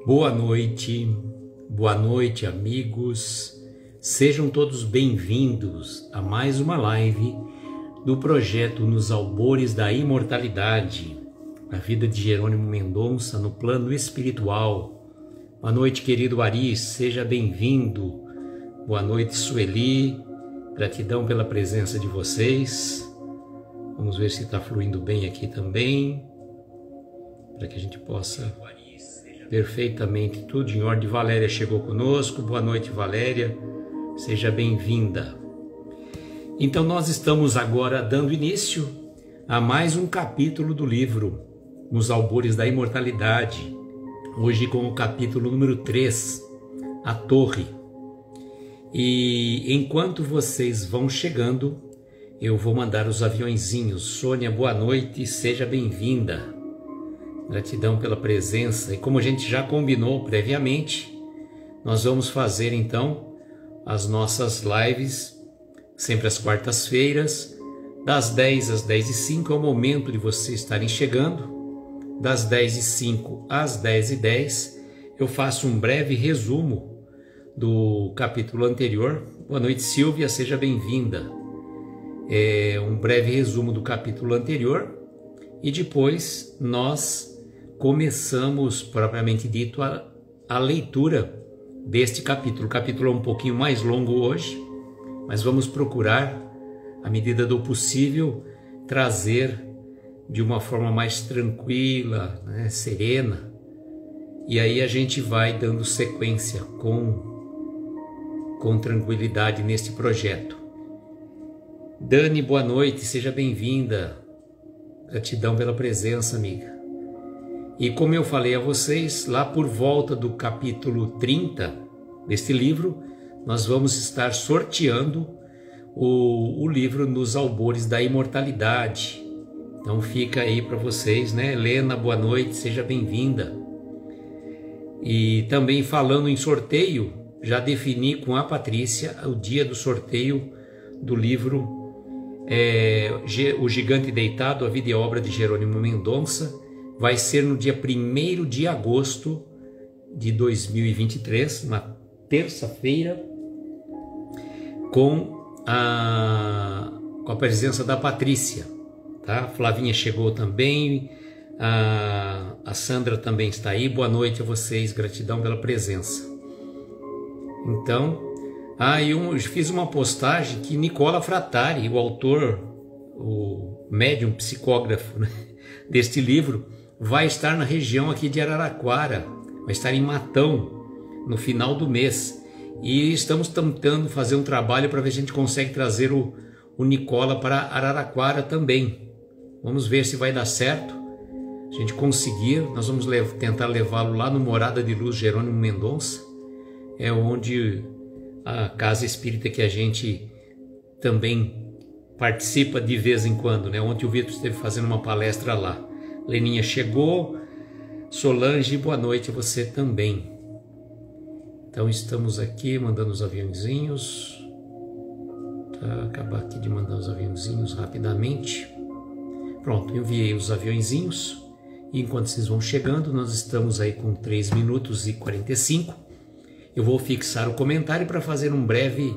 Boa noite amigos, sejam todos bem-vindos a mais uma live do projeto Nos Albores da Imortalidade, a vida de Jerônimo Mendonça no plano espiritual. Boa noite, querido Ari, seja bem-vindo. Boa noite, Sueli, gratidão pela presença de vocês. Vamos ver se está fluindo bem aqui também, para que a gente possa... Perfeitamente, tudo em ordem. Valéria chegou conosco. Boa noite, Valéria. Seja bem-vinda. Então, nós estamos agora dando início a mais um capítulo do livro Nos Albores da Imortalidade. Hoje com o capítulo número 3, A Torre. E enquanto vocês vão chegando, eu vou mandar os aviõezinhos. Sônia, boa noite. Seja bem-vinda. Gratidão pela presença. E como a gente já combinou previamente, nós vamos fazer então as nossas lives sempre às quartas-feiras, das 10 às 10h05 é o momento de vocês estarem chegando. Das 10h05 às 10h10 eu faço um breve resumo do capítulo anterior. Boa noite, Silvia, seja bem-vinda. Um breve resumo do capítulo anterior e depois nós começamos, propriamente dito, a leitura deste capítulo. O capítulo é um pouquinho mais longo hoje, mas vamos procurar, à medida do possível, trazer de uma forma mais tranquila, né, serena, e aí a gente vai dando sequência com tranquilidade neste projeto. Dani, boa noite, seja bem-vinda. Gratidão pela presença, amiga. E como eu falei a vocês, lá por volta do capítulo 30 deste livro, nós vamos estar sorteando o livro Nos Albores da Imortalidade. Então fica aí para vocês, né? Helena, boa noite, seja bem-vinda. E também falando em sorteio, já defini com a Patrícia o dia do sorteio do livro O Gigante Deitado, a vida e obra de Jerônimo Mendonça. Vai ser no dia 1º de agosto de 2023, uma terça-feira, com a presença da Patrícia, tá? A Flavinha chegou também, a Sandra também está aí. Boa noite a vocês, gratidão pela presença. Então, eu fiz uma postagem que Nicola Frattari, o autor, o médium psicógrafo, né, deste livro, vai estar na região aqui de Araraquara, vai estar em Matão no final do mês, e estamos tentando fazer um trabalho para ver se a gente consegue trazer o Nicola para Araraquara também. Vamos ver se vai dar certo. Se a gente conseguir, nós vamos tentar levá-lo lá no Morada de Luz Jerônimo Mendonça, é onde a casa espírita que a gente também participa de vez em quando, né? Ontem o Vitor esteve fazendo uma palestra lá. Leninha chegou. Solange, boa noite a você também. Então estamos aqui mandando os aviãozinhos. Tá, acabar aqui de mandar os aviãozinhos rapidamente. Pronto, enviei os aviãozinhos. E enquanto vocês vão chegando, nós estamos aí com 3 minutos e 45. Eu vou fixar o comentário para fazer um breve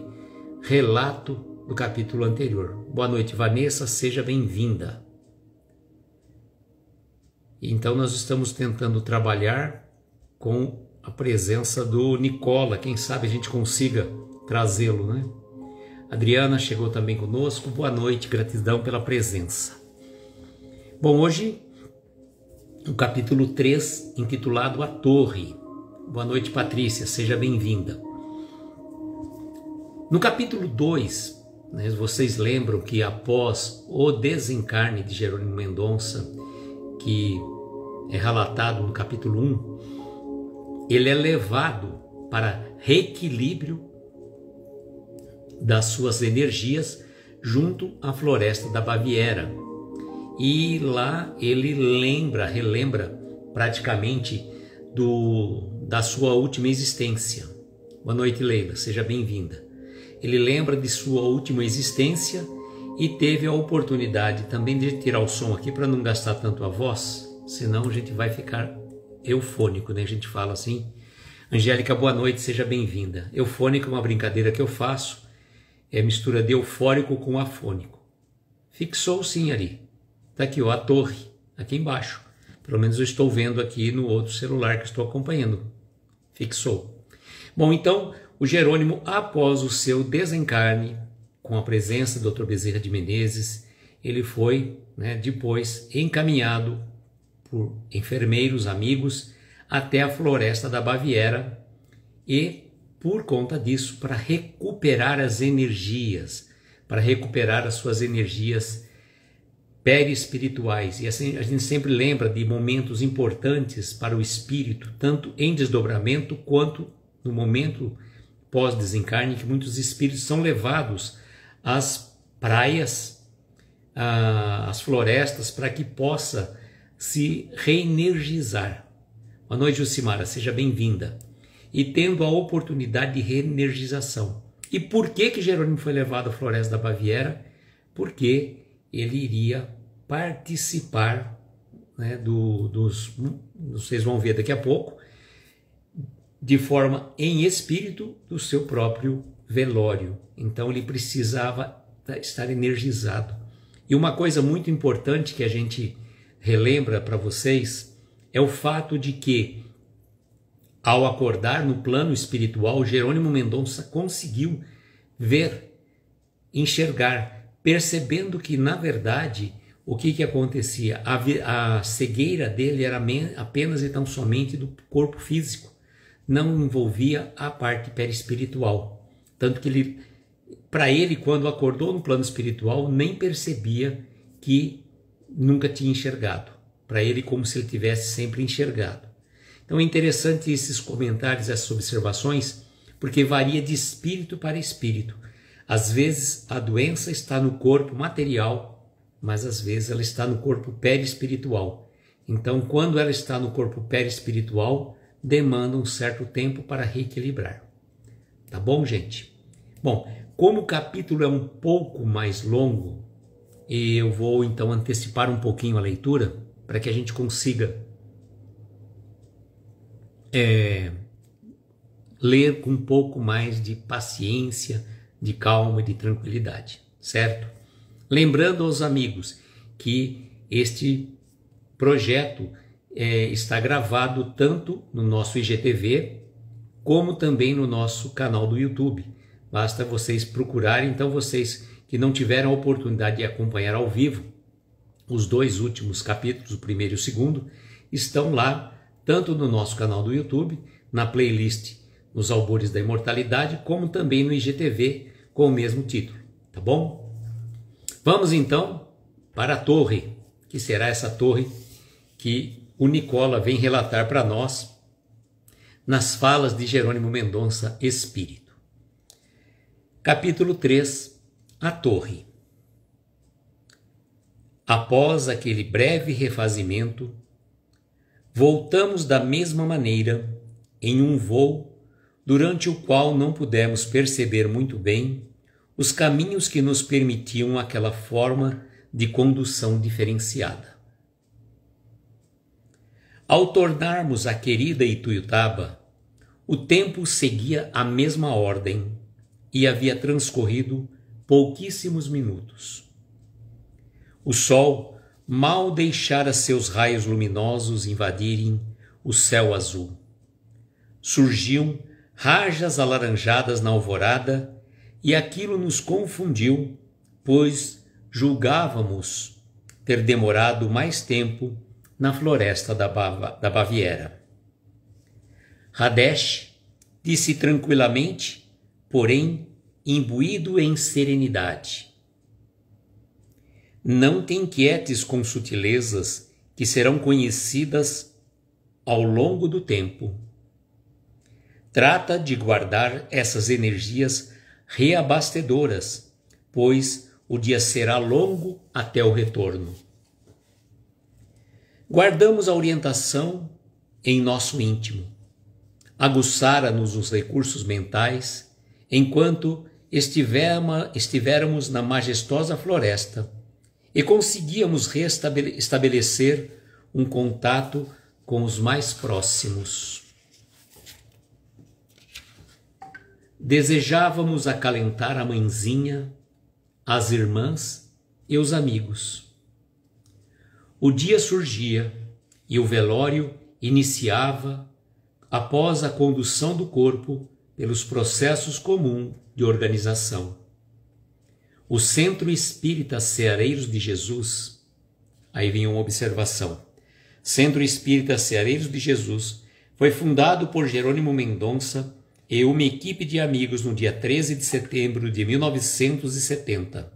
relato do capítulo anterior. Boa noite, Vanessa, seja bem-vinda. Então nós estamos tentando trabalhar com a presença do Nicola, quem sabe a gente consiga trazê-lo, né? Adriana chegou também conosco, boa noite, gratidão pela presença. Bom, hoje o capítulo 3, intitulado A Torre. Boa noite, Patrícia, seja bem-vinda. No capítulo 2, né, vocês lembram que após o desencarne de Jerônimo Mendonça, que é relatado no capítulo 1, ele é levado para reequilíbrio das suas energias junto à floresta da Baviera. E lá ele relembra praticamente da sua última existência. Boa noite, Leila, seja bem-vinda. Ele lembra de sua última existência e teve a oportunidade também de tirar o som aqui para não gastar tanto a voz, senão a gente vai ficar eufônico, né? A gente fala assim. Angélica, boa noite, seja bem-vinda. Eufônico é uma brincadeira que eu faço, é mistura de eufórico com afônico. Fixou sim ali. Tá aqui, ó, a torre, aqui embaixo. Pelo menos eu estou vendo aqui no outro celular que estou acompanhando. Fixou. Bom, então, o Jerônimo, após o seu desencarne, com a presença do Dr. Bezerra de Menezes, ele foi, depois encaminhado por enfermeiros, amigos, até a floresta da Baviera e, por conta disso, para recuperar as energias, para recuperar as suas energias perispirituais. E assim, a gente sempre lembra de momentos importantes para o espírito, tanto em desdobramento quanto no momento pós-desencarne, que muitos espíritos são levados às praias, às florestas, para que possa se reenergizar. Boa noite, Jucimara, seja bem-vinda. E tendo a oportunidade de reenergização. E por que Jerônimo foi levado à floresta da Baviera? Porque ele iria participar, vocês vão ver daqui a pouco, de forma em espírito do seu próprio velório. Então ele precisava estar energizado. E uma coisa muito importante que a gente relembra para vocês é o fato de que, ao acordar no plano espiritual, Jerônimo Mendonça conseguiu ver, enxergar, percebendo que, na verdade, o que acontecia? A cegueira dele era apenas e tão somente do corpo físico, não envolvia a parte perispiritual. Tanto que para ele, quando acordou no plano espiritual, nem percebia que nunca tinha enxergado. Para ele, como se ele tivesse sempre enxergado. Então é interessante esses comentários, essas observações, porque varia de espírito para espírito. Às vezes a doença está no corpo material, mas às vezes ela está no corpo perispiritual. Então, quando ela está no corpo perispiritual, demanda um certo tempo para reequilibrar. Tá bom, gente? Bom, como o capítulo é um pouco mais longo, eu vou então antecipar um pouquinho a leitura para que a gente consiga ler com um pouco mais de paciência, de calma e de tranquilidade, certo? Lembrando aos amigos que este projeto está gravado tanto no nosso IGTV como também no nosso canal do YouTube. Basta vocês procurarem. Então, vocês que não tiveram a oportunidade de acompanhar ao vivo, os dois últimos capítulos, o primeiro e o segundo, estão lá, tanto no nosso canal do YouTube, na playlist Nos Albores da Imortalidade, como também no IGTV, com o mesmo título, tá bom? Vamos então para a torre, que será essa torre que o Nicola vem relatar para nós nas falas de Jerônimo Mendonça Espírito. Capítulo 3, a torre. Após aquele breve refazimento, voltamos da mesma maneira em um voo durante o qual não pudemos perceber muito bem os caminhos que nos permitiam aquela forma de condução diferenciada. Ao tornarmos a querida Ituiutaba, o tempo seguia a mesma ordem e havia transcorrido pouquíssimos minutos. O sol mal deixara seus raios luminosos invadirem o céu azul. Surgiam rajas alaranjadas na alvorada e aquilo nos confundiu, pois julgávamos ter demorado mais tempo na floresta da Baviera. Radesh disse tranquilamente, porém imbuído em serenidade: não te inquietes com sutilezas que serão conhecidas ao longo do tempo. Trata de guardar essas energias reabastedoras, pois o dia será longo até o retorno. Guardamos a orientação em nosso íntimo. Aguçara-nos os recursos mentais, enquanto estivermos na majestosa floresta, e conseguíamos estabelecer um contato com os mais próximos. Desejávamos acalentar a mãezinha, as irmãs e os amigos. O dia surgia e o velório iniciava após a condução do corpo pelos processos comuns de organização. O Centro Espírita Ceareiros de Jesus, aí vem uma observação, Centro Espírita Ceareiros de Jesus foi fundado por Jerônimo Mendonça e uma equipe de amigos no dia 13 de setembro de 1970.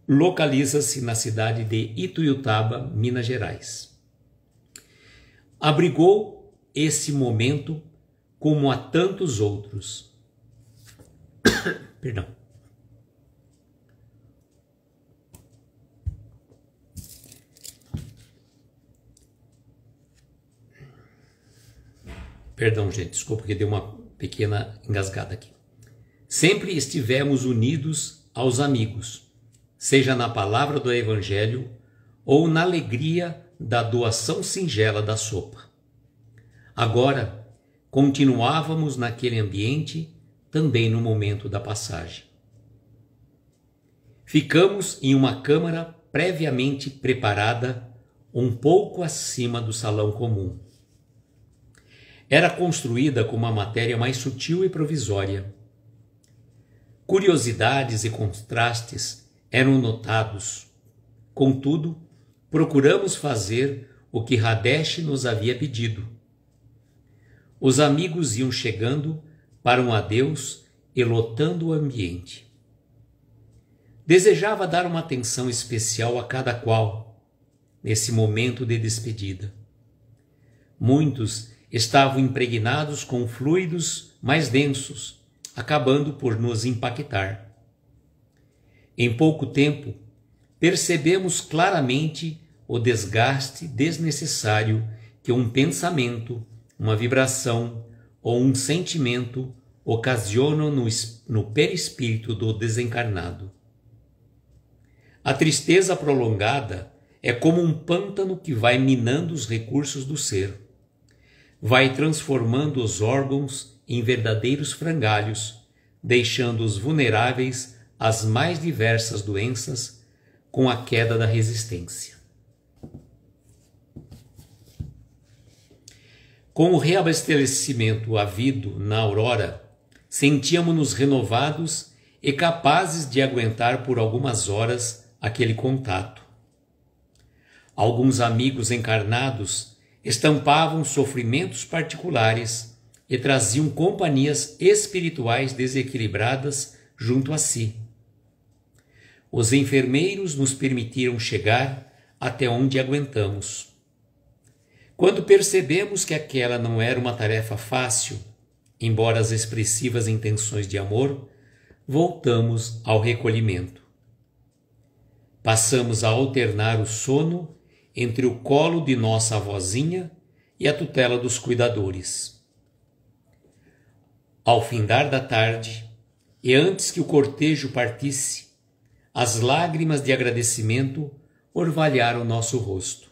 Localiza-se na cidade de Ituiutaba, Minas Gerais. Abrigou esse momento como a tantos outros. Perdão. Perdão, gente, desculpa que deu uma pequena engasgada aqui. Sempre estivemos unidos aos amigos, seja na palavra do Evangelho ou na alegria da doação singela da sopa. Agora, continuávamos naquele ambiente também no momento da passagem. Ficamos em uma câmara previamente preparada, um pouco acima do salão comum. Era construída com uma matéria mais sutil e provisória. Curiosidades e contrastes eram notados. Contudo, procuramos fazer o que Hadesh nos havia pedido. Os amigos iam chegando para um adeus e lotando o ambiente. Desejava dar uma atenção especial a cada qual, nesse momento de despedida. Muitos estavam impregnados com fluidos mais densos, acabando por nos impactar. Em pouco tempo, percebemos claramente o desgaste desnecessário que um pensamento, uma vibração ou um sentimento ocasionam no perispírito do desencarnado. A tristeza prolongada é como um pântano que vai minando os recursos do ser. Vai transformando os órgãos em verdadeiros frangalhos, deixando-os vulneráveis às mais diversas doenças com a queda da resistência. Com o reabastecimento havido na aurora, sentíamos-nos renovados e capazes de aguentar por algumas horas aquele contato. Alguns amigos encarnados estampavam sofrimentos particulares e traziam companhias espirituais desequilibradas junto a si. Os enfermeiros nos permitiram chegar até onde aguentamos. Quando percebemos que aquela não era uma tarefa fácil, embora as expressivas intenções de amor, voltamos ao recolhimento. Passamos a alternar o sono entre o colo de nossa avózinha e a tutela dos cuidadores. Ao findar da tarde, e antes que o cortejo partisse, as lágrimas de agradecimento orvalharam nosso rosto.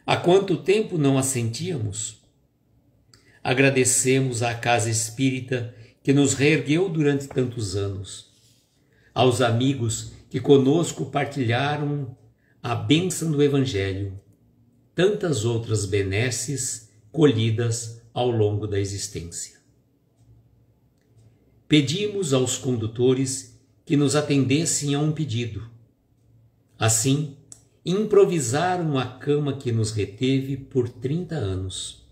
Há quanto tempo não as sentíamos? Agradecemos à casa espírita que nos reergueu durante tantos anos, aos amigos que conosco partilharam a bênção do Evangelho, tantas outras benesses colhidas ao longo da existência. Pedimos aos condutores que nos atendessem a um pedido. Assim, improvisaram a cama que nos reteve por 30 anos.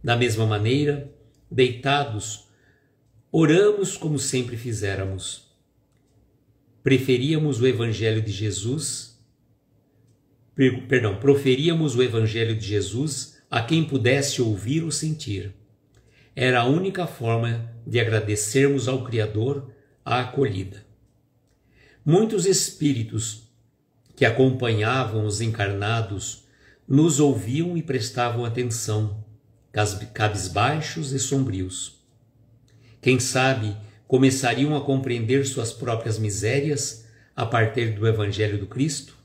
Da mesma maneira, deitados, oramos como sempre fizéramos. Proferíamos o Evangelho de Jesus a quem pudesse ouvir ou sentir. Era a única forma de agradecermos ao Criador a acolhida. Muitos espíritos que acompanhavam os encarnados nos ouviam e prestavam atenção, cabisbaixos e sombrios. Quem sabe começariam a compreender suas próprias misérias a partir do Evangelho do Cristo?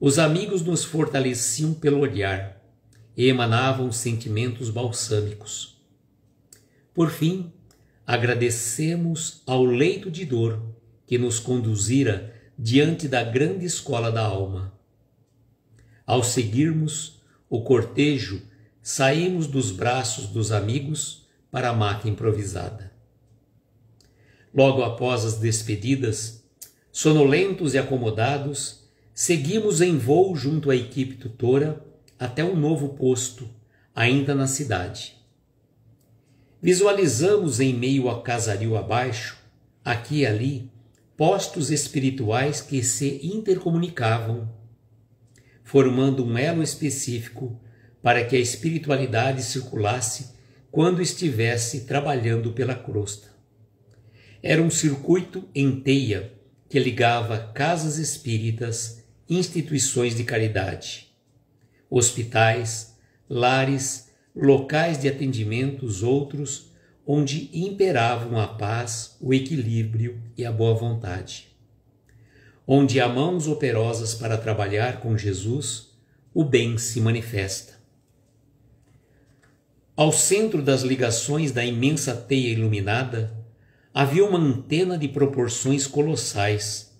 Os amigos nos fortaleciam pelo olhar e emanavam sentimentos balsâmicos. Por fim, agradecemos ao leito de dor que nos conduzira diante da grande escola da alma. Ao seguirmos o cortejo, saímos dos braços dos amigos para a maca improvisada. Logo após as despedidas, sonolentos e acomodados, seguimos em voo junto à equipe tutora até um novo posto, ainda na cidade. Visualizamos em meio a casario abaixo, aqui e ali, postos espirituais que se intercomunicavam, formando um elo específico para que a espiritualidade circulasse quando estivesse trabalhando pela crosta. Era um circuito em teia que ligava casas espíritas, instituições de caridade, hospitais, lares, locais de atendimentos outros, onde imperavam a paz, o equilíbrio e a boa vontade. Onde há mãos operosas para trabalhar com Jesus, o bem se manifesta. Ao centro das ligações da imensa teia iluminada, havia uma antena de proporções colossais,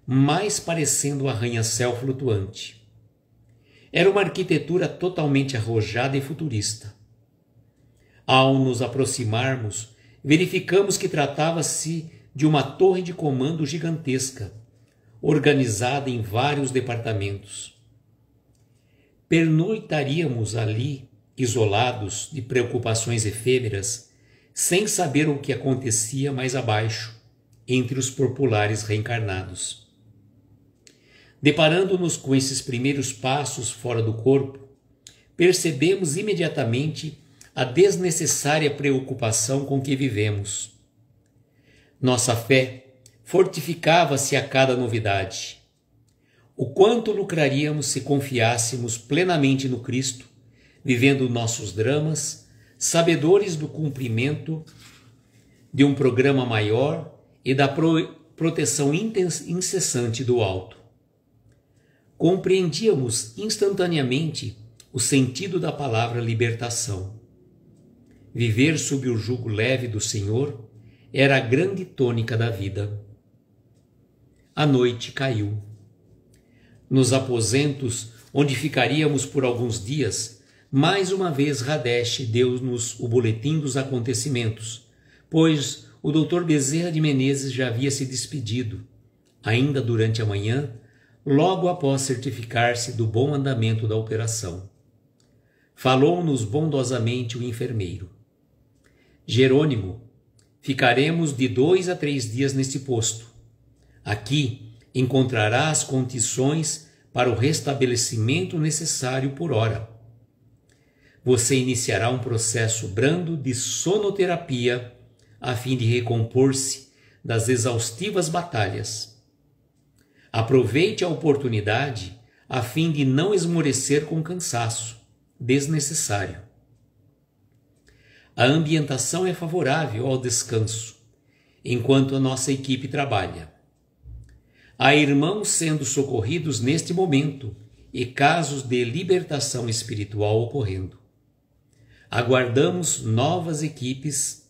mais parecendo um arranha-céu flutuante. Era uma arquitetura totalmente arrojada e futurista. Ao nos aproximarmos, verificamos que tratava-se de uma torre de comando gigantesca, organizada em vários departamentos. Pernoitaríamos ali, isolados de preocupações efêmeras, sem saber o que acontecia mais abaixo, entre os populares reencarnados. Deparando-nos com esses primeiros passos fora do corpo, percebemos imediatamente a desnecessária preocupação com que vivemos. Nossa fé fortificava-se a cada novidade. O quanto lucraríamos se confiássemos plenamente no Cristo, vivendo nossos dramas, sabedores do cumprimento de um programa maior e da proteção incessante do alto. Compreendíamos instantaneamente o sentido da palavra libertação. Viver sob o jugo leve do Senhor era a grande tônica da vida. A noite caiu. Nos aposentos, onde ficaríamos por alguns dias, mais uma vez Radesh deu-nos o boletim dos acontecimentos, pois o Dr. Bezerra de Menezes já havia se despedido, ainda durante a manhã, logo após certificar-se do bom andamento da operação. Falou-nos bondosamente o enfermeiro. Jerônimo, ficaremos de 2 a 3 dias neste posto. Aqui encontrará as condições para o restabelecimento necessário por hora. Você iniciará um processo brando de sonoterapia a fim de recompor-se das exaustivas batalhas. Aproveite a oportunidade a fim de não esmorecer com cansaço desnecessário. A ambientação é favorável ao descanso, enquanto a nossa equipe trabalha. Há irmãos sendo socorridos neste momento e casos de libertação espiritual ocorrendo. Aguardamos novas equipes.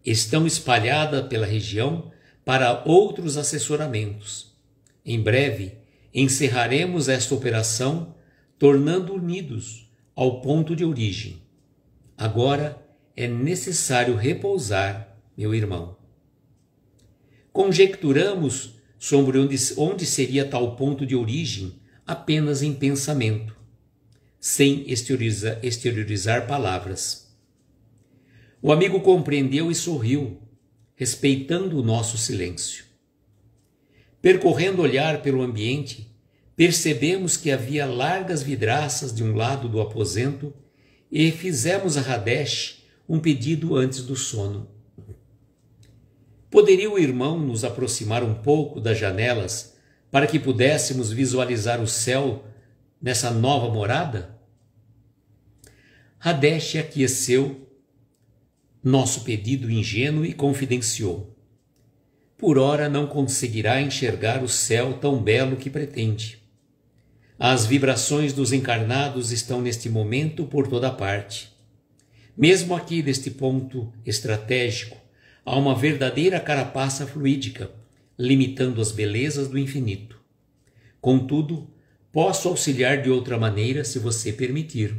Estão espalhadas pela região para outros assessoramentos. Em breve, encerraremos esta operação, tornando unidos ao ponto de origem. Agora é necessário repousar, meu irmão. Conjecturamos sobre onde seria tal ponto de origem apenas em pensamento, sem exteriorizar palavras. O amigo compreendeu e sorriu, respeitando o nosso silêncio. Percorrendo olhar pelo ambiente, percebemos que havia largas vidraças de um lado do aposento e fizemos a Radesh um pedido antes do sono. Poderia o irmão nos aproximar um pouco das janelas para que pudéssemos visualizar o céu nessa nova morada? Radesh aqueceu nosso pedido ingênuo e confidenciou. por ora não conseguirá enxergar o céu tão belo que pretende. As vibrações dos encarnados estão neste momento por toda parte. Mesmo aqui, neste ponto estratégico, há uma verdadeira carapaça fluídica, limitando as belezas do infinito. Contudo, posso auxiliar de outra maneira se você permitir.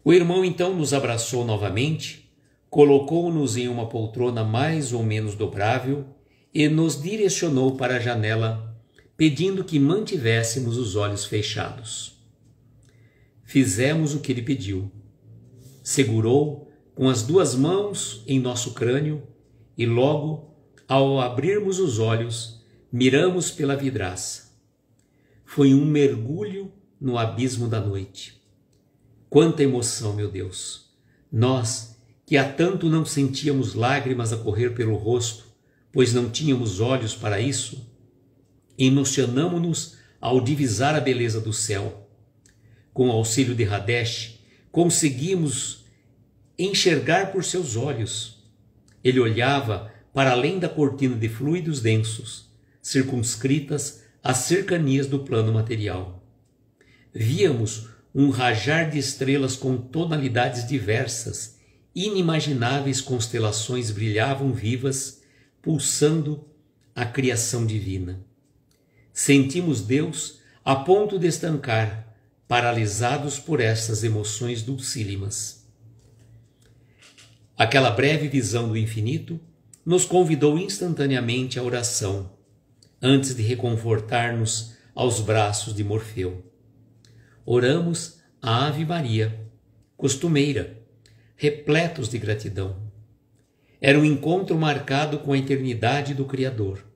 O irmão então nos abraçou novamente, colocou-nos em uma poltrona mais ou menos dobrável e nos direcionou para a janela, pedindo que mantivéssemos os olhos fechados. Fizemos o que ele pediu. Segurou com as duas mãos em nosso crânio e logo, ao abrirmos os olhos, miramos pela vidraça. Foi um mergulho no abismo da noite. Quanta emoção, meu Deus! Nós, que há tanto não sentíamos lágrimas a correr pelo rosto, pois não tínhamos olhos para isso, emocionamo-nos ao divisar a beleza do céu. Com o auxílio de Radesh, conseguimos enxergar por seus olhos. Ele olhava para além da cortina de fluidos densos, circunscritas às cercanias do plano material. Víamos um rajar de estrelas com tonalidades diversas, inimagináveis constelações brilhavam vivas, pulsando a criação divina. Sentimos Deus a ponto de estancar, paralisados por essas emoções dulcílimas. Aquela breve visão do infinito nos convidou instantaneamente à oração, antes de reconfortar-nos aos braços de Morfeu. Oramos a Ave Maria, costumeira, repletos de gratidão. Era um encontro marcado com a eternidade do Criador.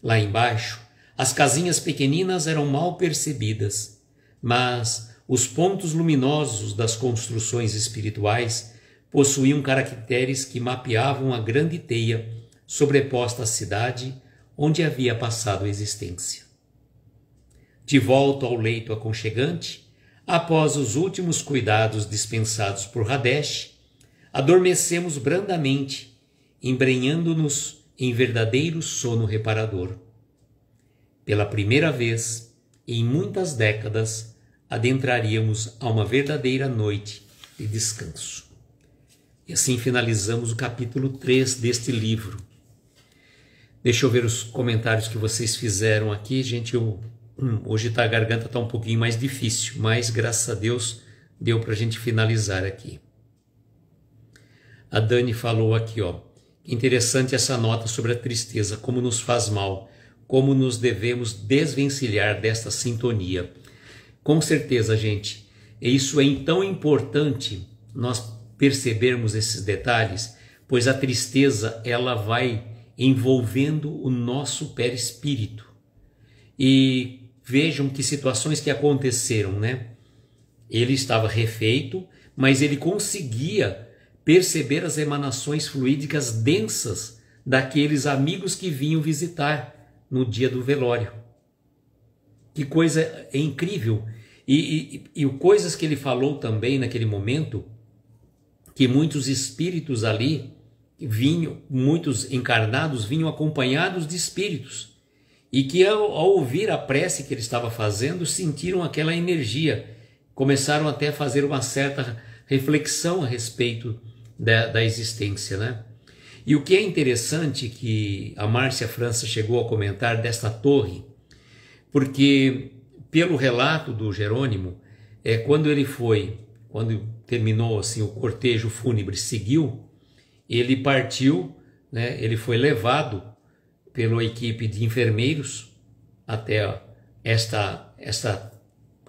Lá embaixo, as casinhas pequeninas eram mal percebidas, mas os pontos luminosos das construções espirituais possuíam caracteres que mapeavam a grande teia sobreposta à cidade onde havia passado a existência. De volta ao leito aconchegante, após os últimos cuidados dispensados por Radesh, adormecemos brandamente, embrenhando-nos em verdadeiro sono reparador. Pela primeira vez, em muitas décadas, adentraríamos a uma verdadeira noite de descanso. E assim finalizamos o capítulo 3 deste livro. Deixa eu ver os comentários que vocês fizeram aqui, gente. Hoje a garganta está um pouquinho mais difícil, mas graças a Deus deu para a gente finalizar aqui. A Dani falou aqui, ó, interessante essa nota sobre a tristeza, como nos faz mal, como nos devemos desvencilhar desta sintonia. Com certeza, gente, isso é tão importante nós percebermos esses detalhes, pois a tristeza ela vai envolvendo o nosso perispírito. E vejam que situações que aconteceram, né? Ele estava refeito, mas ele conseguia perceber as emanações fluídicas densas daqueles amigos que vinham visitar no dia do velório. Que coisa incrível! E coisas que ele falou também naquele momento, que muitos espíritos ali vinham, muitos encarnados vinham acompanhados de espíritos, e que ao ouvir a prece que ele estava fazendo, sentiram aquela energia, começaram até a fazer uma certa reflexão a respeito da existência, né? E o que é interessante que a Márcia França chegou a comentar desta torre, porque pelo relato do Jerônimo, quando terminou assim o cortejo fúnebre, seguiu, ele partiu, né? Ele foi levado pela equipe de enfermeiros até esta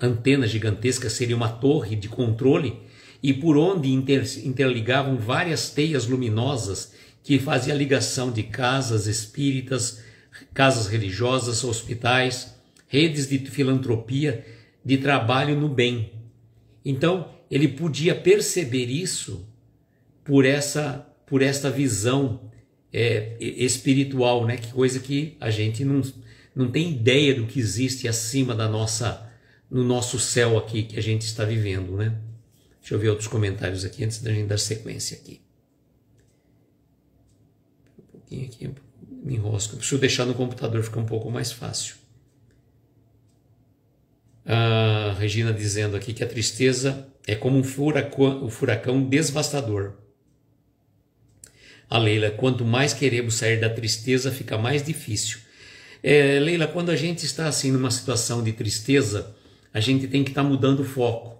antena gigantesca, seria uma torre de controle, e por onde interligavam várias teias luminosas que fazia ligação de casas espíritas, casas religiosas, hospitais, redes de filantropia, de trabalho no bem. Então, ele podia perceber isso por esta visão espiritual, né? Que coisa que a gente não tem ideia do que existe acima no nosso céu aqui que a gente está vivendo, né? Deixa eu ver outros comentários aqui antes da gente dar sequência aqui. pouquinho aqui, me enrosco. Eu preciso deixar no computador, fica um pouco mais fácil. A Regina dizendo aqui que a tristeza é como um furacão devastador. A Leila, quanto mais queremos sair da tristeza, fica mais difícil. Leila, quando a gente está assim numa situação de tristeza, a gente tem que estar mudando o foco.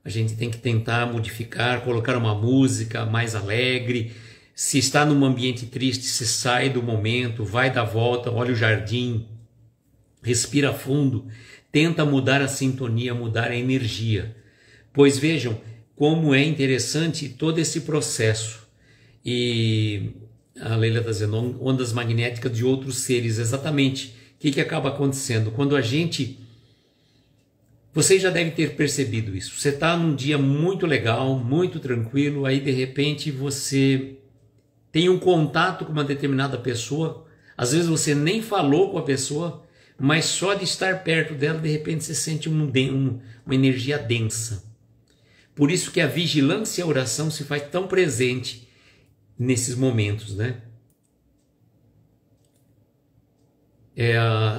A gente tem que tentar modificar, colocar uma música mais alegre. Se está num ambiente triste, se sai do momento, vai dar volta, olha o jardim, respira fundo, tenta mudar a sintonia, mudar a energia. Pois vejam como é interessante todo esse processo. E a Leila está dizendo, ondas magnéticas de outros seres, exatamente. O que acaba acontecendo? Quando a gente... Vocês já devem ter percebido isso. Você está num dia muito legal, muito tranquilo, aí de repente você tem um contato com uma determinada pessoa, às vezes você nem falou com a pessoa, mas só de estar perto dela, de repente você sente uma energia densa. Por isso que a vigilância e a oração se faz tão presente nesses momentos, né?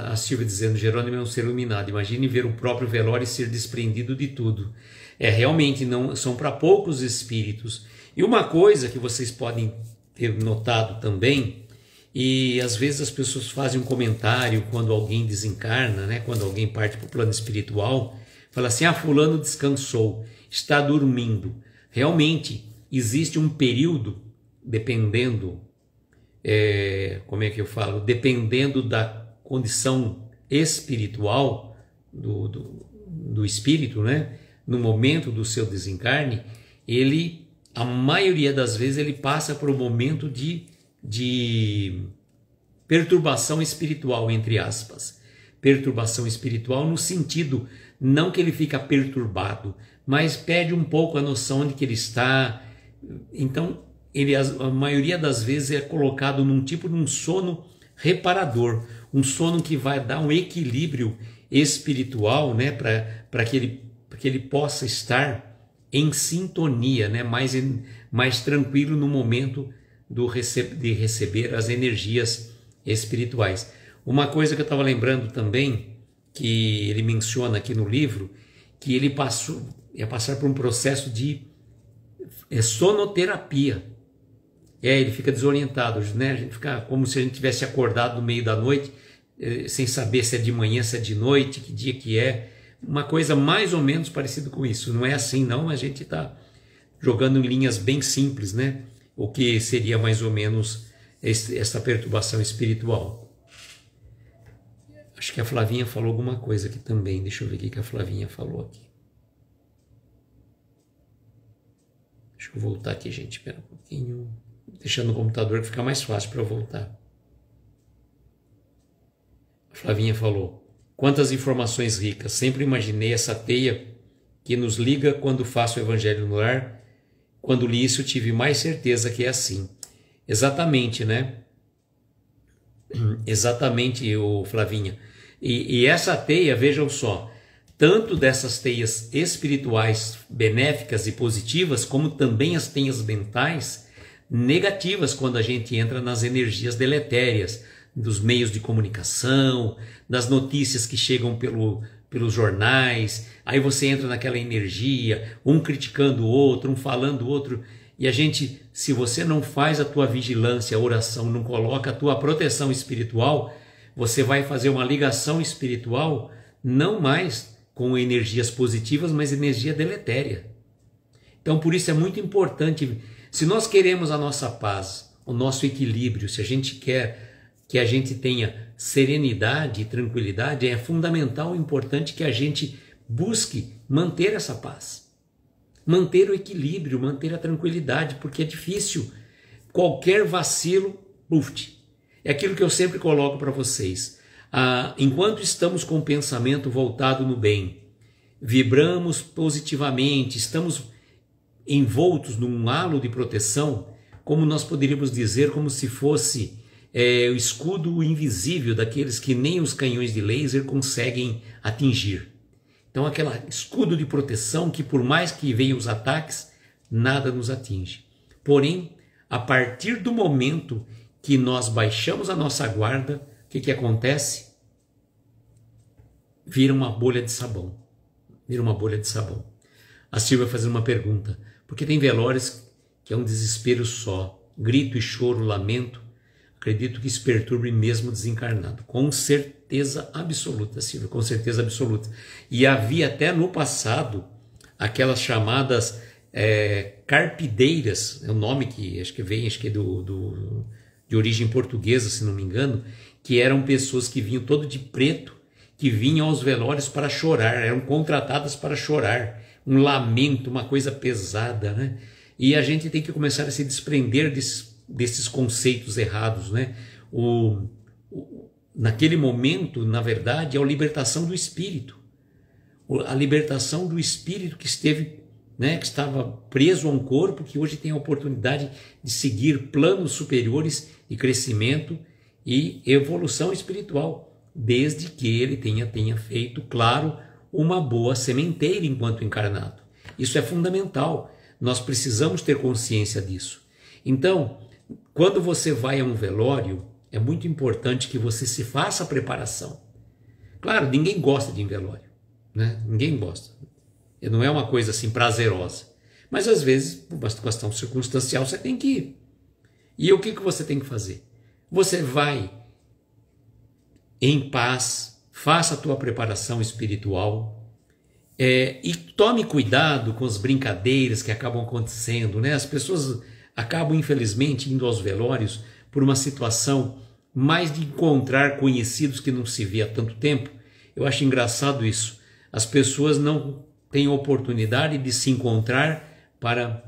A Silvia dizendo, Jerônimo é um ser iluminado, imagine ver o próprio velório e ser desprendido de tudo. Realmente não são para poucos espíritos. E uma coisa que vocês podem ter notado também, e às vezes as pessoas fazem um comentário quando alguém desencarna, né? Quando alguém parte para o plano espiritual, fala assim, fulano descansou, está dormindo. Realmente existe um período, dependendo, como é que eu falo? Dependendo da condição espiritual do espírito, né? No momento do seu desencarne, a maioria das vezes ele passa por um momento de perturbação espiritual, entre aspas. Perturbação espiritual no sentido, não que ele fica perturbado, mas perde um pouco a noção de que ele está. Então, a maioria das vezes é colocado num tipo de um sono reparador, um sono que vai dar um equilíbrio espiritual, né, para que ele possa estar em sintonia, né, mais tranquilo no momento de receber as energias espirituais. Uma coisa que eu estava lembrando também, que ele menciona aqui no livro, que ele ia passar por um processo de sonoterapia. Ele fica desorientado, né? A gente fica como se a gente tivesse acordado no meio da noite, sem saber se é de manhã, se é de noite, que dia que é. Uma coisa mais ou menos parecida com isso. Não é assim, não. A gente está jogando em linhas bem simples, né? O que seria mais ou menos essa perturbação espiritual. Acho que a Flavinha falou alguma coisa aqui também. Deixa eu ver o que a Flavinha falou aqui. Deixa eu voltar aqui, gente. Espera um pouquinho. Deixando o computador que fica mais fácil para eu voltar. A Flavinha falou, quantas informações ricas, sempre imaginei essa teia que nos liga quando faço o Evangelho no Lar. Quando li isso, tive mais certeza que é assim. Exatamente, né? Exatamente, Flavinha. E essa teia, vejam só, tanto dessas teias espirituais benéficas e positivas, como também as teias mentais negativas, quando a gente entra nas energias deletérias, dos meios de comunicação, das notícias que chegam pelos jornais, aí você entra naquela energia, um criticando o outro, um falando o outro, e a gente, se você não faz a tua vigilância, a oração, não coloca a tua proteção espiritual, você vai fazer uma ligação espiritual, não mais com energias positivas, mas energia deletéria. Então, por isso é muito importante, se nós queremos a nossa paz, o nosso equilíbrio, se a gente quer que a gente tenha serenidade e tranquilidade, é fundamental e importante que a gente busque manter essa paz, manter o equilíbrio, manter a tranquilidade, porque é difícil. Qualquer vacilo, é aquilo que eu sempre coloco para vocês. Enquanto estamos com o pensamento voltado no bem, vibramos positivamente, estamos envoltos num halo de proteção, como nós poderíamos dizer, como se fosse o escudo invisível daqueles que nem os canhões de laser conseguem atingir. Então, aquele escudo de proteção que, por mais que venham os ataques, nada nos atinge. Porém, a partir do momento que nós baixamos a nossa guarda, o que acontece? Vira uma bolha de sabão. Vira uma bolha de sabão. A Silvia vai fazer uma pergunta. Porque tem velórios que é um desespero só. Grito e choro, lamento. Acredito que isso perturbe mesmo o desencarnado. Com certeza absoluta, Silvia. Com certeza absoluta. E havia até no passado aquelas chamadas carpideiras. É um nome que acho que é de origem portuguesa, se não me engano. Que eram pessoas que vinham todo de preto, que vinham aos velórios para chorar, eram contratadas para chorar, um lamento, uma coisa pesada, né? E a gente tem que começar a se desprender desses conceitos errados, né? Naquele momento, na verdade, é a libertação do espírito, a libertação do espírito que esteve, né, que estava preso a um corpo, que hoje tem a oportunidade de seguir planos superiores de crescimento e evolução espiritual, desde que ele tenha feito, claro, uma boa sementeira enquanto encarnado. Isso é fundamental, nós precisamos ter consciência disso. Então, quando você vai a um velório, é muito importante que você se faça a preparação. Claro, ninguém gosta de ir em velório, né? Ninguém gosta. Não é uma coisa assim prazerosa. Mas às vezes, por uma questão circunstancial, você tem que ir. E o que você tem que fazer? Você vai em paz, faça a tua preparação espiritual e tome cuidado com as brincadeiras que acabam acontecendo, né? As pessoas acabam, infelizmente, indo aos velórios por uma situação mais de encontrar conhecidos que não se vê há tanto tempo. Eu acho engraçado isso. As pessoas não têm oportunidade de se encontrar para,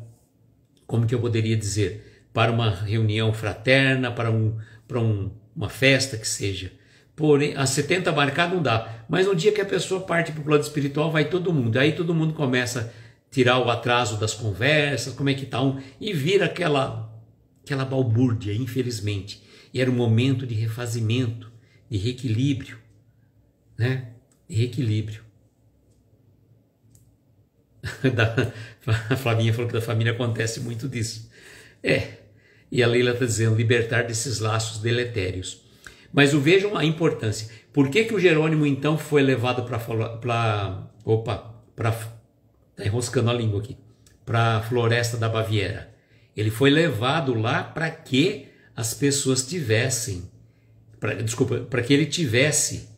como que eu poderia dizer, para uma reunião fraterna, para uma festa que seja. Porém, a 70 marcado não dá. Mas no dia que a pessoa parte para o plano espiritual, vai todo mundo. Aí todo mundo começa a tirar o atraso das conversas, como é que tá e vira aquela balbúrdia, infelizmente. E era um momento de refazimento, de reequilíbrio, né? De reequilíbrio. A Flavinha falou que da família acontece muito disso. E a Leila está dizendo, libertar desses laços deletérios. Mas vejam a importância. Por que o Jerônimo então foi levado tá enroscando a língua aqui, para a floresta da Baviera? Ele foi levado lá para que as pessoas tivessem, para que ele tivesse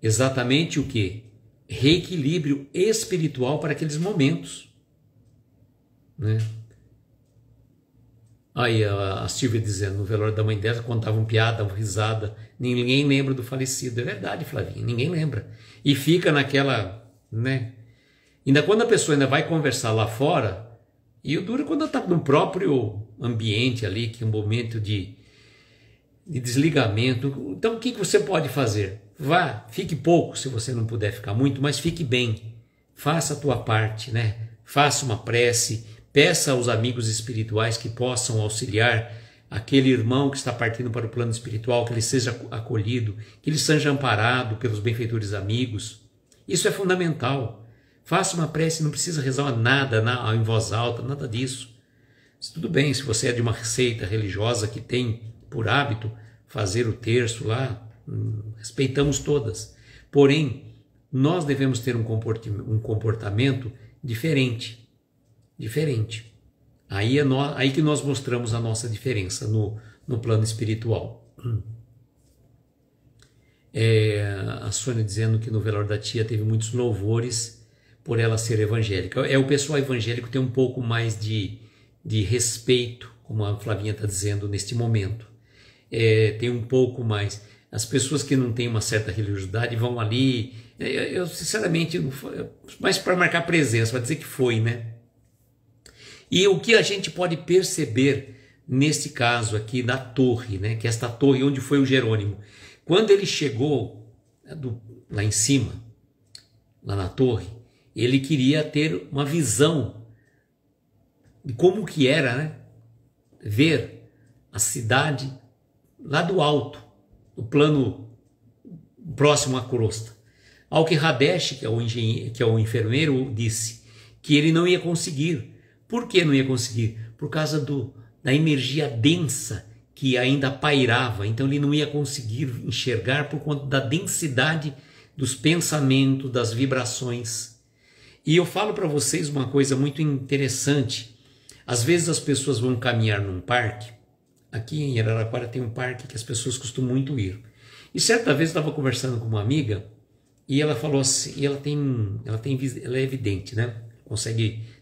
exatamente o que? Reequilíbrio espiritual para aqueles momentos, né? Aí a Silvia dizendo, no velório da mãe dela, contavam piada, risada, ninguém lembra do falecido. É verdade, Flavinha, ninguém lembra. E fica naquela, né? Ainda quando a pessoa ainda vai conversar lá fora, e o duro é quando está no próprio ambiente ali, que é um momento de desligamento. Então o que você pode fazer? Vá, fique pouco se você não puder ficar muito, mas fique bem. Faça a tua parte, né? Faça uma prece, peça aos amigos espirituais que possam auxiliar aquele irmão que está partindo para o plano espiritual, que ele seja acolhido, que ele seja amparado pelos benfeitores amigos. Isso é fundamental. Faça uma prece, não precisa rezar nada em voz alta, nada disso. Tudo bem, se você é de uma seita religiosa que tem por hábito fazer o terço lá, respeitamos todas. Porém, nós devemos ter um comportamento diferente. Aí que nós mostramos a nossa diferença no plano espiritual. A Sônia dizendo que no velório da tia teve muitos louvores por ela ser evangélica. O pessoal evangélico tem um pouco mais de respeito, como a Flavinha está dizendo neste momento. Tem um pouco mais. As pessoas que não têm uma certa religiosidade vão ali, eu sinceramente, mais para marcar presença, para dizer que foi, né? E o que a gente pode perceber nesse caso aqui da torre, né? Que é esta torre onde foi o Jerônimo. Quando ele chegou lá em cima, lá na torre, ele queria ter uma visão de como que era, né? Ver a cidade lá do alto, no plano próximo à crosta. Ao que Hadesh, que é o enfermeiro, disse que ele não ia conseguir. Por que não ia conseguir? Por causa da energia densa que ainda pairava, então ele não ia conseguir enxergar por conta da densidade dos pensamentos, das vibrações. E eu falo para vocês uma coisa muito interessante. Às vezes as pessoas vão caminhar num parque. Aqui em Araraquara tem um parque que as pessoas costumam muito ir. E certa vez eu estava conversando com uma amiga e ela falou assim, e ela é evidente, né?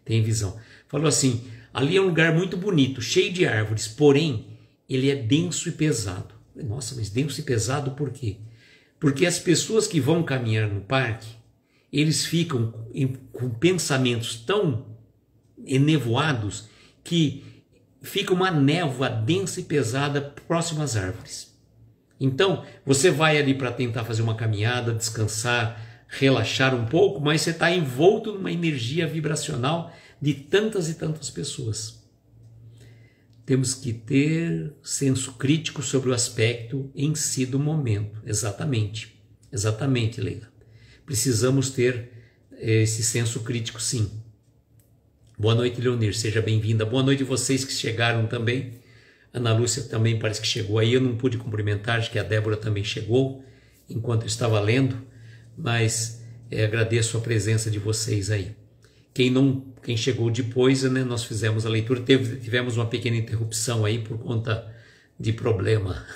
Tem visão. Falou assim, ali é um lugar muito bonito, cheio de árvores, porém ele é denso e pesado. Nossa, mas denso e pesado por quê? Porque as pessoas que vão caminhar no parque, eles ficam com pensamentos tão enevoados que fica uma névoa densa e pesada próximo às árvores. Então, você vai ali para tentar fazer uma caminhada, descansar, relaxar um pouco, mas você está envolto numa energia vibracional de tantas e tantas pessoas. Temos que ter senso crítico sobre o aspecto em si do momento. Exatamente. Exatamente, Leila. Precisamos ter esse senso crítico, sim. Boa noite, Leonir. Seja bem-vinda. Boa noite vocês que chegaram também. Ana Lúcia também parece que chegou aí. Eu não pude cumprimentar, acho que a Débora também chegou enquanto eu estava lendo, mas agradeço a presença de vocês aí. Quem chegou depois, né, nós fizemos a leitura, tivemos uma pequena interrupção aí por conta de problema.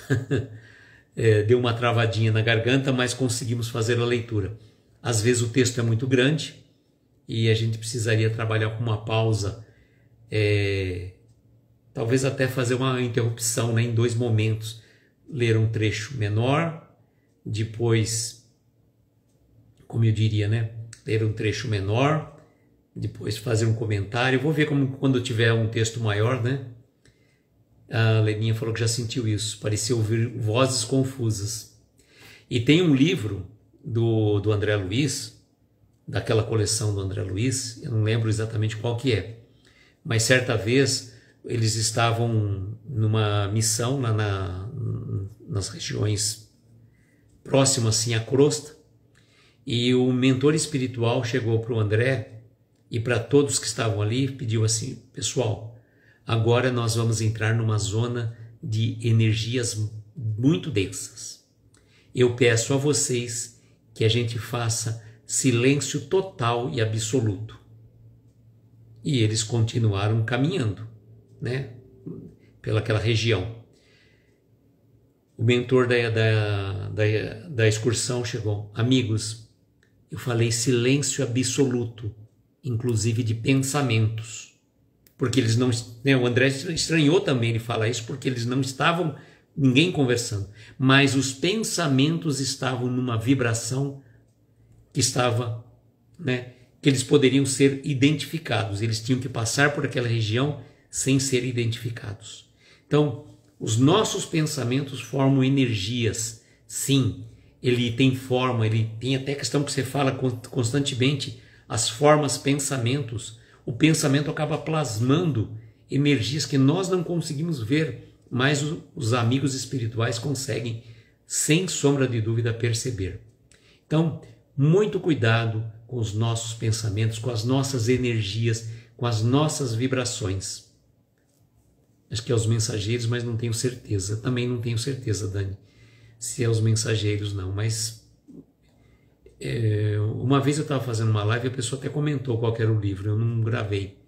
Deu uma travadinha na garganta, mas conseguimos fazer a leitura. Às vezes o texto é muito grande e a gente precisaria trabalhar com uma pausa, talvez até fazer uma interrupção, né, em 2 momentos. Ler um trecho menor, depois, como eu diria, né, ler um trecho menor, depois fazer um comentário. Vou ver como quando tiver um texto maior, né? A Leninha falou que já sentiu isso, parecia ouvir vozes confusas. E tem um livro do André Luiz, daquela coleção do André Luiz, eu não lembro exatamente qual que é, mas certa vez eles estavam numa missão lá nas regiões próximas assim à crosta, e o mentor espiritual chegou para o André e para todos que estavam ali pediu assim: pessoal, agora nós vamos entrar numa zona de energias muito densas. Eu peço a vocês que a gente faça silêncio total e absoluto. E eles continuaram caminhando, né, pelaquela região. O mentor da excursão chegou: amigos, eu falei silêncio absoluto, inclusive de pensamentos, porque eles não, né, o André estranhou também ele fala isso, porque eles não estavam, ninguém conversando, mas os pensamentos estavam numa vibração que estava, né, que eles poderiam ser identificados, eles tinham que passar por aquela região sem ser identificados. Então, os nossos pensamentos formam energias, sim, ele tem forma, ele tem até questão que você fala constantemente, as formas, pensamentos, o pensamento acaba plasmando energias que nós não conseguimos ver, mas os amigos espirituais conseguem, sem sombra de dúvida, perceber. Então, muito cuidado com os nossos pensamentos, com as nossas energias, com as nossas vibrações. Acho que é os mensageiros, mas não tenho certeza. Também não tenho certeza, Dani, se é os mensageiros não, mas uma vez eu estava fazendo uma live e a pessoa até comentou qual era o livro, eu não gravei,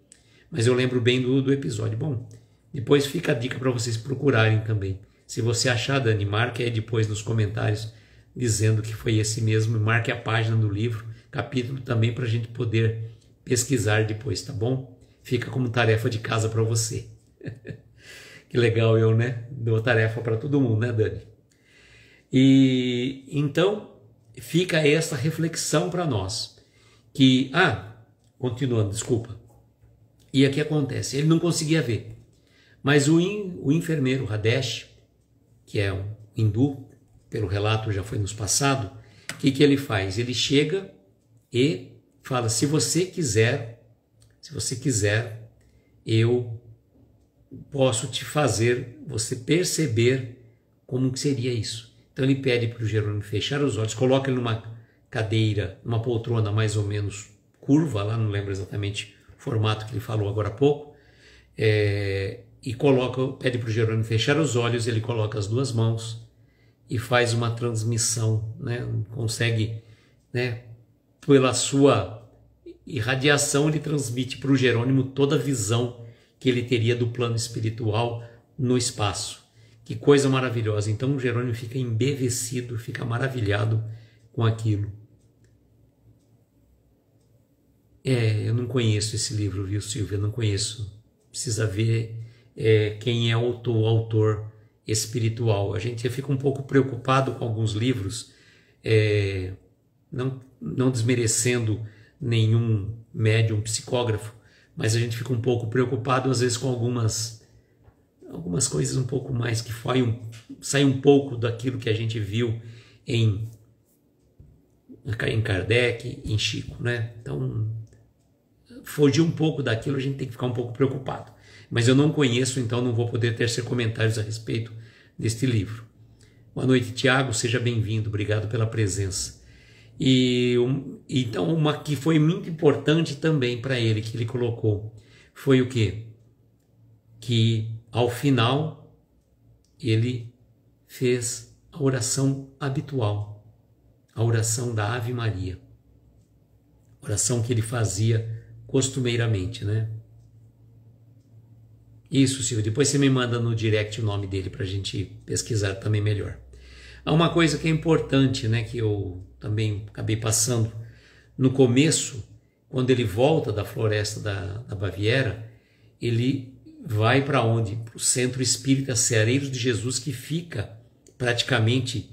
mas eu lembro bem do episódio. Bom, depois fica a dica para vocês procurarem também. Se você achar, Dani, marque aí depois nos comentários dizendo que foi esse mesmo, marque a página do livro, capítulo também, para a gente poder pesquisar depois, tá bom? Fica como tarefa de casa para você. Que legal eu, né? Dou tarefa para todo mundo, né, Dani? E então fica essa reflexão para nós, que, continuando, desculpa, e aqui acontece, ele não conseguia ver, mas o enfermeiro Radesh, que é um hindu, pelo relato já foi nos passado, o que ele faz? Ele chega e fala: se você quiser, eu posso te fazer você perceber como que seria isso. Então ele pede para o Jerônimo fechar os olhos, coloca ele numa cadeira, numa poltrona mais ou menos curva, lá não lembro exatamente o formato que ele falou agora há pouco, e pede para o Jerônimo fechar os olhos, ele coloca as duas mãos e faz uma transmissão, né? Consegue, né? Pela sua irradiação, ele transmite para o Jerônimo toda a visão que ele teria do plano espiritual no espaço. Que coisa maravilhosa. Então o Jerônimo fica embevecido, fica maravilhado com aquilo. Eu não conheço esse livro, viu, Silvia? Eu não conheço. Precisa ver quem é o autor espiritual. A gente fica um pouco preocupado com alguns livros, não desmerecendo nenhum médium psicógrafo, mas a gente fica um pouco preocupado às vezes com algumas coisas um pouco mais que saem um pouco daquilo que a gente viu em Kardec, em Chico, né? Então, fugir um pouco daquilo, a gente tem que ficar um pouco preocupado. Mas eu não conheço, então não vou poder tecer comentários a respeito deste livro. Boa noite, Tiago, seja bem-vindo, obrigado pela presença. Então, uma que foi muito importante também para ele, que ele colocou, foi o quê? Que ao final ele fez a oração habitual, a oração da Ave Maria, oração que ele fazia costumeiramente, né? Isso, Silvio. Depois você me manda no direct o nome dele para a gente pesquisar também melhor. Há uma coisa que é importante, né, que eu também acabei passando no começo, quando ele volta da floresta da Baviera, ele vai para onde? Para o Centro Espírita Ceareiros de Jesus, que fica praticamente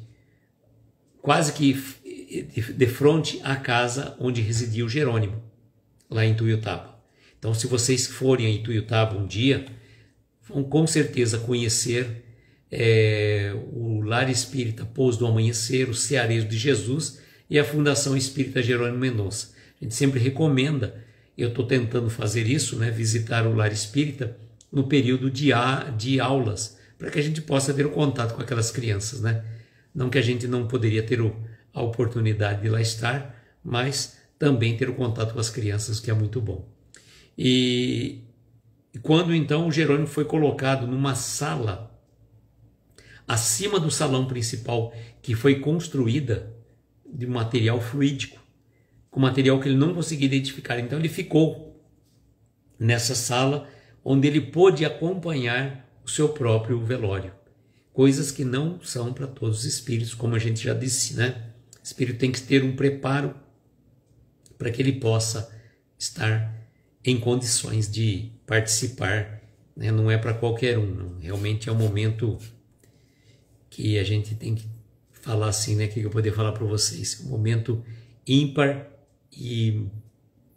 quase que de frente à casa onde residia o Jerônimo, lá em Tuiutaba. Então, se vocês forem a Ituiutaba um dia, vão com certeza conhecer o Lar Espírita Pouso do Amanhecer, o Ceareiros de Jesus e a Fundação Espírita Jerônimo Mendonça. A gente sempre recomenda, eu estou tentando fazer isso, né, visitar o Lar Espírita no período de aulas, para que a gente possa ter o contato com aquelas crianças, né? Não que a gente não poderia ter a oportunidade de lá estar, mas também ter o contato com as crianças, que é muito bom. E quando então o Jerônimo foi colocado numa sala acima do salão principal, que foi construída de material fluídico, com material que ele não conseguia identificar, então ele ficou nessa sala onde ele pôde acompanhar o seu próprio velório. Coisas que não são para todos os espíritos, como a gente já disse, né? O espírito tem que ter um preparo para que ele possa estar em condições de participar, né? Não é para qualquer um, não. Realmente é um momento que a gente tem que falar assim, né? Que eu poder falar para vocês, um momento ímpar, e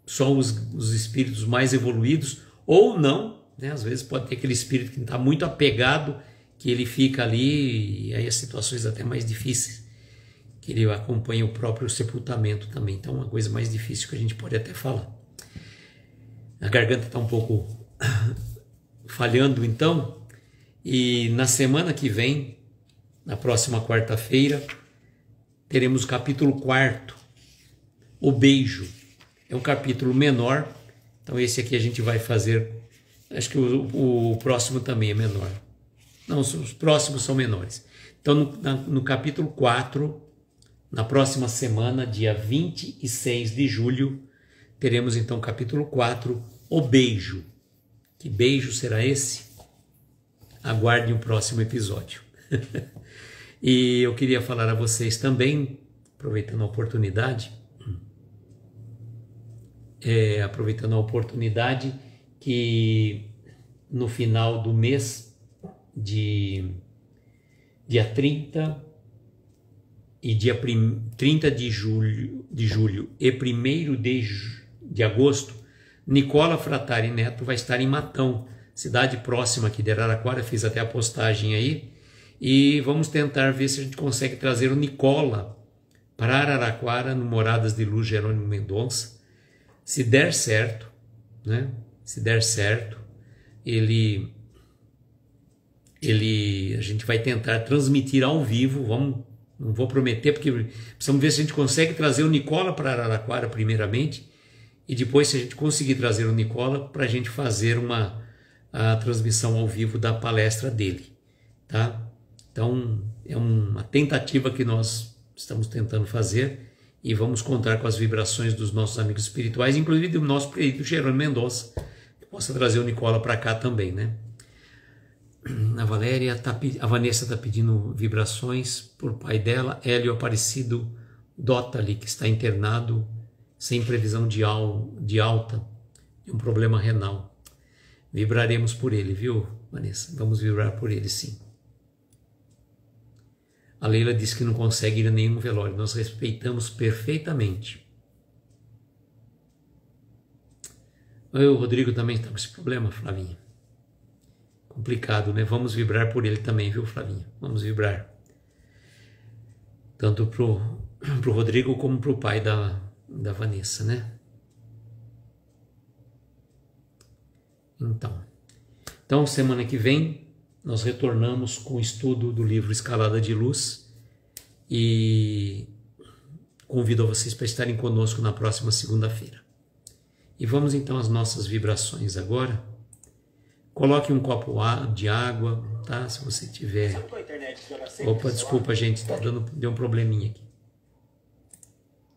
só os espíritos mais evoluídos, ou não, né? Às vezes pode ter aquele espírito que está muito apegado, que ele fica ali, e aí as situações até mais difíceis, que ele acompanha o próprio sepultamento também. Então, uma coisa mais difícil que a gente pode até falar. A garganta está um pouco falhando, então, e na semana que vem, na próxima quarta-feira, teremos o capítulo 4, o beijo. É um capítulo menor, então esse aqui a gente vai fazer, acho que o próximo também é menor. Não, os próximos são menores. Então, no capítulo 4, na próxima semana, dia 26 de julho, teremos então o capítulo 4, o beijo. Que beijo será esse? Aguardem o próximo episódio. E eu queria falar a vocês também, aproveitando a oportunidade, que no final do mês, de dia 30 e dia 30 de julho e 1º de agosto, Nicola Fratari Neto vai estar em Matão, cidade próxima aqui de Araraquara. Fiz até a postagem aí, e vamos tentar ver se a gente consegue trazer o Nicola para Araraquara, no Moradas de Luz Jerônimo Mendonça. Se der certo, né? Se der certo, a gente vai tentar transmitir ao vivo. Não vou prometer, porque precisamos ver se a gente consegue trazer o Nicola para Araraquara primeiramente, e depois, se a gente conseguir trazer o Nicola, para a gente fazer a transmissão ao vivo da palestra dele, tá? Então, é uma tentativa que nós estamos tentando fazer e vamos contar com as vibrações dos nossos amigos espirituais, inclusive do nosso querido Jerônimo Mendonça, que possa trazer o Nicola para cá também, né? A Vanessa está pedindo vibrações por pai dela, Hélio Aparecido Dotali, que está internado sem previsão de alta, de um problema renal. Vibraremos por ele, viu, Vanessa? Vamos vibrar por ele, sim. A Leila disse que não consegue ir a nenhum velório. Nós respeitamos perfeitamente. O Rodrigo também está com esse problema, Flavinha. Complicado, né? Vamos vibrar por ele também, viu, Flavinha? Vamos vibrar. Tanto pro Rodrigo como pro pai da Vanessa, né? Então, semana que vem, nós retornamos com o estudo do livro Escalada de Luz e convido vocês para estarem conosco na próxima segunda-feira. E vamos então às nossas vibrações agora. Coloque um copo de água, tá? Se você tiver... Opa, desculpa, gente, deu um probleminha aqui.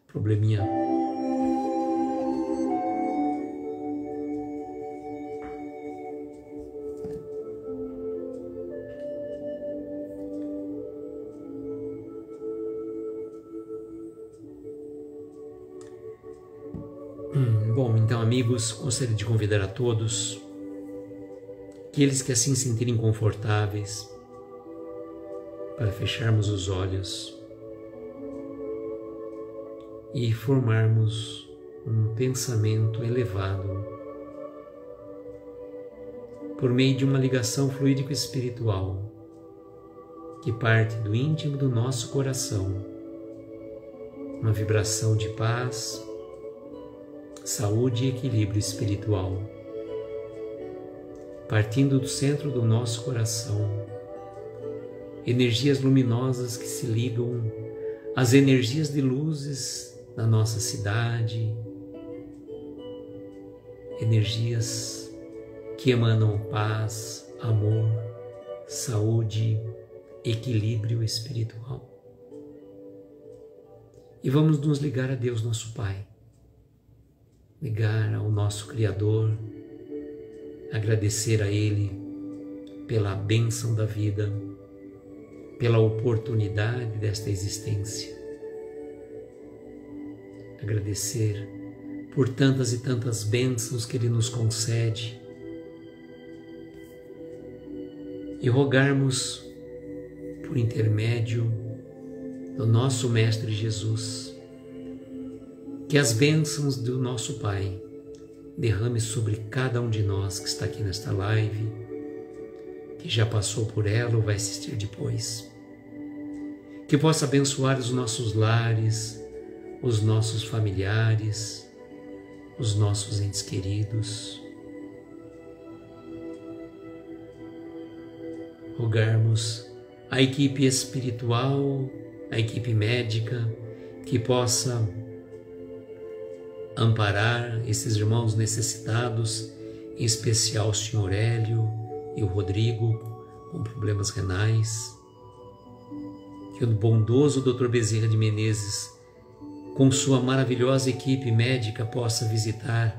Probleminha... Bom, então, amigos, gostaria de convidar a todos, aqueles que assim se sentirem confortáveis, para fecharmos os olhos e formarmos um pensamento elevado por meio de uma ligação fluídico-espiritual que parte do íntimo do nosso coração, uma vibração de paz, saúde e equilíbrio espiritual, partindo do centro do nosso coração, energias luminosas que se ligam às energias de luzes da nossa cidade, energias que emanam paz, amor, saúde, equilíbrio espiritual. E vamos nos ligar a Deus, nosso Pai, ligar ao nosso Criador, agradecer a Ele pela bênção da vida, pela oportunidade desta existência. Agradecer por tantas e tantas bênçãos que Ele nos concede e rogarmos por intermédio do nosso Mestre Jesus que as bênçãos do nosso Pai derrame sobre cada um de nós que está aqui nesta live, que já passou por ela ou vai assistir depois. Que possa abençoar os nossos lares, os nossos familiares, os nossos entes queridos. Rogarmos a equipe espiritual, a equipe médica, que possa amparar esses irmãos necessitados, em especial o Sr. Hélio e o Rodrigo com problemas renais. Que o bondoso Dr. Bezerra de Menezes, com sua maravilhosa equipe médica, possa visitar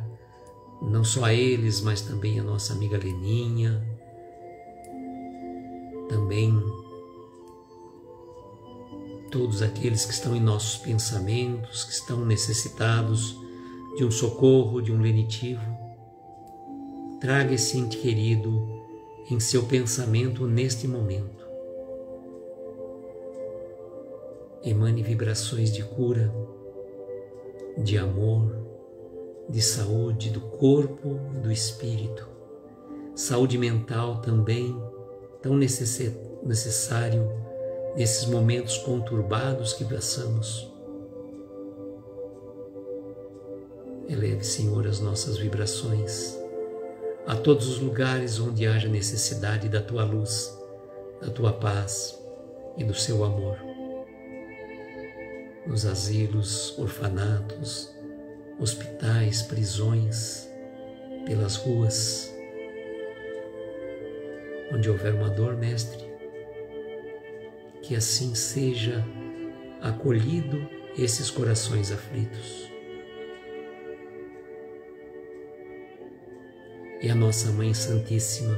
não só a eles, mas também a nossa amiga Leninha, também todos aqueles que estão em nossos pensamentos, que estão necessitados de um socorro, de um lenitivo. Traga esse ente querido em seu pensamento neste momento. Emane vibrações de cura, de amor, de saúde do corpo e do espírito. Saúde mental também, tão necessário nesses momentos conturbados que passamos. Eleve, Senhor, as nossas vibrações a todos os lugares onde haja necessidade da Tua luz, da Tua paz e do Seu amor. Nos asilos, orfanatos, hospitais, prisões, pelas ruas, Onde houver uma dor, Mestre, que assim seja acolhido esses corações aflitos. E a nossa Mãe Santíssima,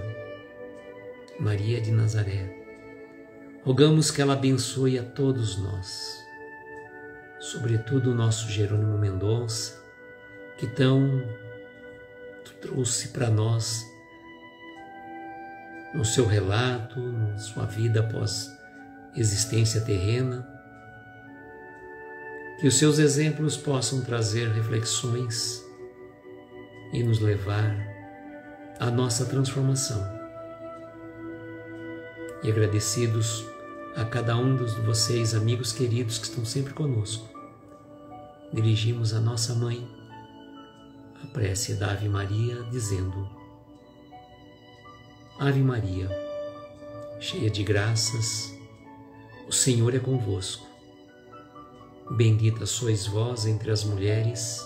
Maria de Nazaré, rogamos que ela abençoe a todos nós, sobretudo o nosso Jerônimo Mendonça, que trouxe para nós, no seu relato, na sua vida após existência terrena, que os seus exemplos possam trazer reflexões e nos levar à nossa transformação. E agradecidos a cada um de vocês, amigos queridos que estão sempre conosco, dirigimos à nossa Mãe a prece da Ave Maria, dizendo: Ave Maria, cheia de graças, o Senhor é convosco. Bendita sois vós entre as mulheres,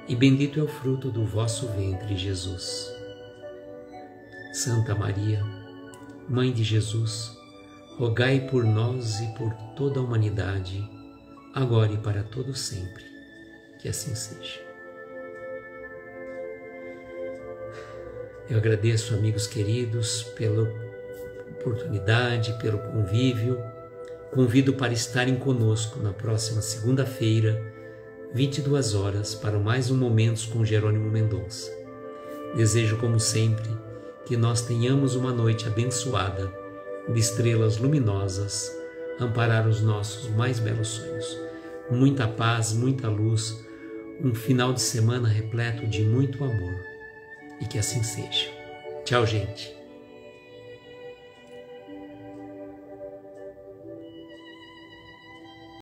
e bendito é o fruto do vosso ventre, Jesus. Santa Maria, Mãe de Jesus, rogai por nós e por toda a humanidade, agora e para todo sempre. Que assim seja. Eu agradeço, amigos queridos, pela oportunidade, pelo convívio. Convido para estarem conosco na próxima segunda-feira, 22 horas, para mais um Momentos com Jerônimo Mendonça. Desejo, como sempre, que nós tenhamos uma noite abençoada, de estrelas luminosas, amparar os nossos mais belos sonhos. Muita paz, muita luz, um final de semana repleto de muito amor. E que assim seja. Tchau, gente.